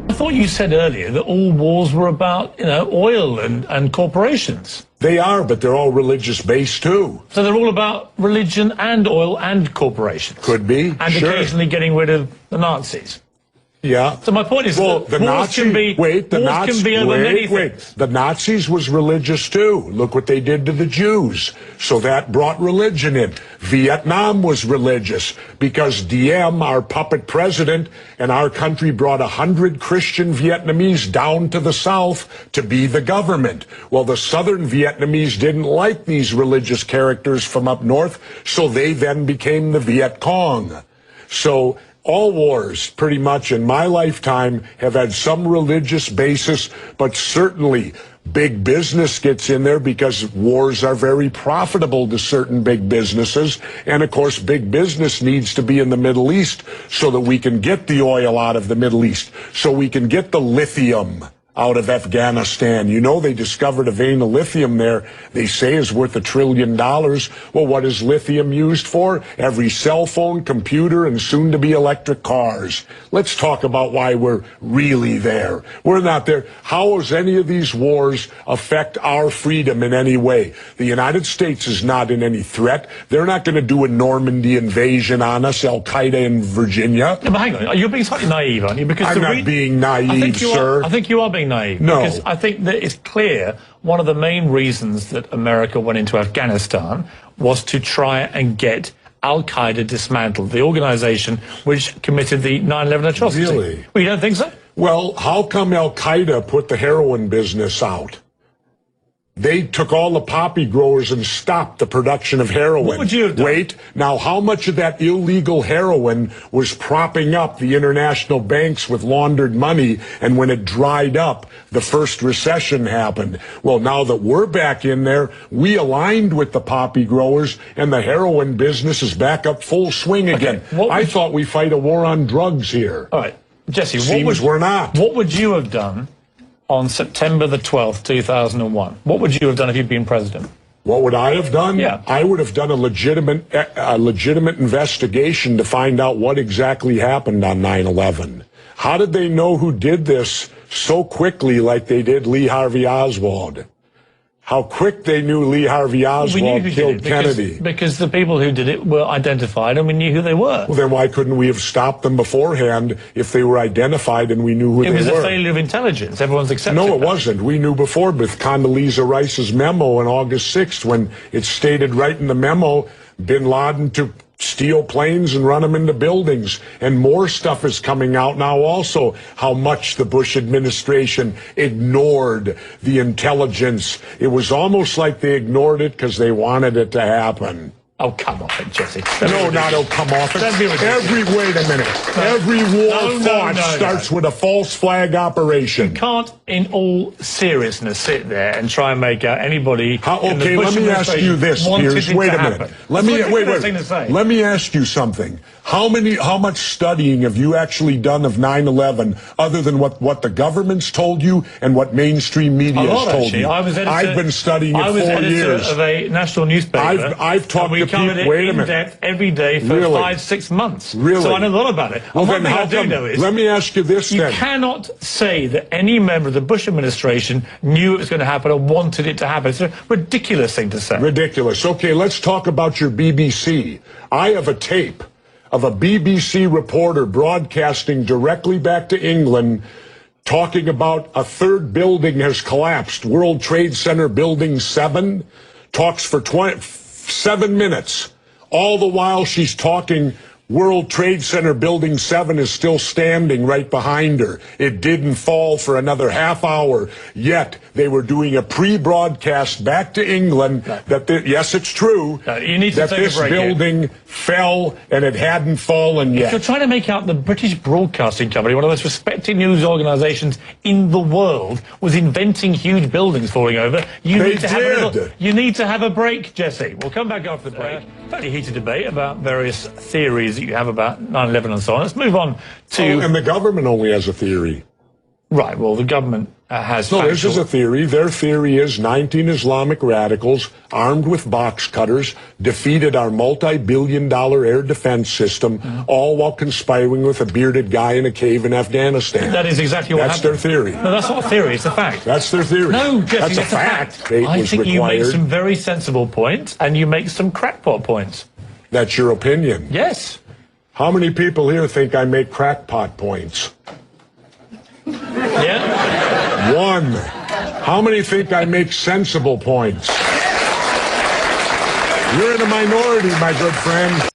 I thought you said earlier that all wars were about, oil and corporations. They are, but they're all religious-based, too. So they're all about religion and oil and corporations. Could be, and sure. Occasionally getting rid of the Nazis. Yeah. So my point is, well, that wars can be over many things. The Nazis was religious too. Look what they did to the Jews. So that brought religion in. Vietnam was religious because Diem, our puppet president, and our country brought 100 Christian Vietnamese down to the south to be the government. Well, the southern Vietnamese didn't like these religious characters from up north, so they then became the Viet Cong. So all wars, pretty much in my lifetime, have had some religious basis, but certainly big business gets in there because wars are very profitable to certain big businesses. And of course, big business needs to be in the Middle East so that we can get the oil out of the Middle East, so we can get the lithium out of Afghanistan. You know, they discovered a vein of lithium there they say is worth $1 trillion. Well, what is lithium used for? Every cell phone, computer, and soon to be electric cars. Let's talk about why we're really there. We're not there. How does any of these wars affect our freedom in any way? The United States is not in any threat. They're not going to do a Normandy invasion on us, Al-Qaeda in Virginia. Yeah, but hang on, you're being slightly naive, aren't you? Because I'm not being naive, sir. I think you are being naive. No. Because I think that it's clear one of the main reasons that America went into Afghanistan was to try and get Al-Qaeda dismantled, the organization which committed the 9/11 atrocity. Really? Well, you don't think so? Well, how come Al-Qaeda put the heroin business out? They took all the poppy growers and stopped the production of heroin. What would you have done? Wait, now how much of that illegal heroin was propping up the international banks with laundered money, and when it dried up, the first recession happened? Well, now that we're back in there, we aligned with the poppy growers, and the heroin business is back up full swing again. I thought we fight a war on drugs here. All right, Jesse, we're not. What would you have done on September the 12th, 2001? What would you have done if you'd been president? What would I have done? Yeah. I would have done a legitimate investigation to find out what exactly happened on 9/11. How did they know who did this so quickly like they did Lee Harvey Oswald? How quick they knew Lee Harvey Oswald killed Kennedy. Because the people who did it were identified and we knew who they were. Well, then why couldn't we have stopped them beforehand if they were identified and we knew who they were? It was a failure of intelligence. Everyone's accepted No, it that. wasn't. We knew before with Condoleezza Rice's memo on August 6th when it stated right in the memo, bin Laden to steal planes and run them into buildings. And more stuff is coming out now also, how much the Bush administration ignored the intelligence. It was almost like they ignored it because they wanted it to happen. Oh, come off it, Jesse. No, not oh, come off it. Wait a minute. Every war fought starts with a false flag operation. You can't, in all seriousness, sit there and try and make out anybody. Okay, let me ask you this, Piers. Wait a minute. Let me ask you something. How much studying have you actually done of 9/11 other than what the government's told you and what mainstream media has told you? I've been studying it 4 years. I was editor of a national newspaper. I've talked to people. Wait a minute. Depth every day for 5-6 months. Really? So I know a lot about it. Well, then how come? Let me ask you this then. You cannot say that any member of the Bush administration knew it was going to happen or wanted it to happen. It's a ridiculous thing to say. Ridiculous. Okay, let's talk about your BBC. I have a tape of a BBC reporter broadcasting directly back to England talking about a third building has collapsed. World Trade Center Building 7 talks for 7 minutes. All the while she's talking, World Trade Center Building 7 is still standing right behind her. It didn't fall for another half hour. Yet they were doing a pre-broadcast back to England that, yes, it's true, you need to that this building fell and it hadn't fallen yet. If you're trying to make out the British Broadcasting Company, one of the most respected news organisations in the world, was inventing huge buildings falling over, you need to have a break, Jesse. We'll come back after the break. Fairly heated debate about various theories that you have about 9/11 and so on. Let's move on to... and the government only has a theory. Right, well, the government has... No, this is a theory. Their theory is 19 Islamic radicals armed with box cutters defeated our multi-billion-dollar air defense system, all while conspiring with a bearded guy in a cave in Afghanistan. That is exactly what happened. That's their theory. No, that's not a theory, it's a fact. That's their theory. No, Jesse, that's a it's fact. I think you make some very sensible points, and you make some crackpot points. That's your opinion? Yes. How many people here think I make crackpot points? Yeah? One. How many think I make sensible points? You're in a minority, my good friend.